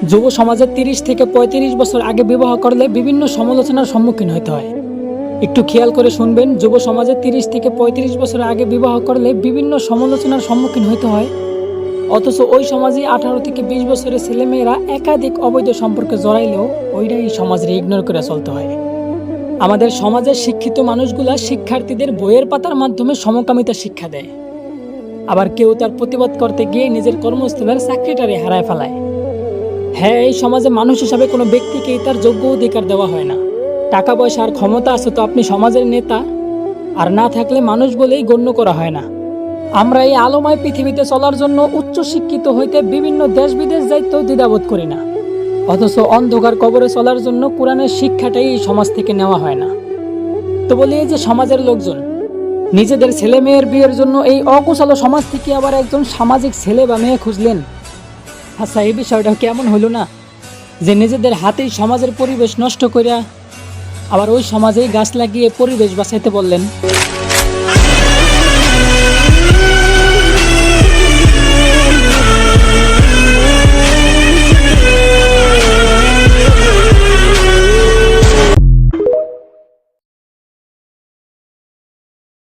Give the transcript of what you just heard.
যুব সমাজে 30 থেকে 35 বছর আগে বিবাহ করলে বিভিন্ন সমালোচনার সম্মুখীন হতে হয়। একটু খেয়াল করে শুনবেন, যুব সমাজে 30 থেকে 35 বছর আগে বিবাহ করলে বিভিন্ন সমালোচনার সম্মুখীন হতে হয়। অথচ ওই সমাজে 18 থেকে 20 বছরের ছেলেমেয়েরা একাধিক অবৈধ সম্পর্কে জড়াইলেও ওইটাই সমাজের ইগনোর করে চলতে হয়। আমাদের সমাজের শিক্ষিত মানুষগুলা শিক্ষার্থীদের বইয়ের পাতার মাধ্যমে সমকামিতা শিক্ষা দেয়, আবার কেউ তার প্রতিবাদ করতে গিয়ে নিজের কর্মস্থলের চাকরিটারে হারায় ফেলায়। হ্যাঁ, এই সমাজে মানুষ হিসাবে কোনো ব্যক্তিকেই তার যোগ্য অধিকার দেওয়া হয় না। টাকা পয়সা আর ক্ষমতা আছে তো আপনি সমাজের নেতা, আর না থাকলে মানুষ বলেই গণ্য করা হয় না। আমরা এই আলোময় পৃথিবীতে চলার জন্য উচ্চ শিক্ষিত হইতে বিভিন্ন দেশ বিদেশ যাইতেও দ্বিধাবোধ করি না, অথচ অন্ধকার কবরে চলার জন্য কোরআনের শিক্ষাটাই এই সমাজ থেকে নেওয়া হয় না। তো বলি, এই যে সমাজের লোকজন নিজেদের ছেলে মেয়ের বিয়ের জন্য এই অকুশল সমাজ থেকে আবার একজন সামাজিক ছেলে বা মেয়ে খুঁজলেন। আচ্ছা, এই বিষয়টা কেমন হলো না, যে নিজেদের হাতেই সমাজের পরিবেশ নষ্ট করিয়া আবার ওই সমাজেই গাছ লাগিয়ে পরিবেশ বাঁচাইতে বললেন।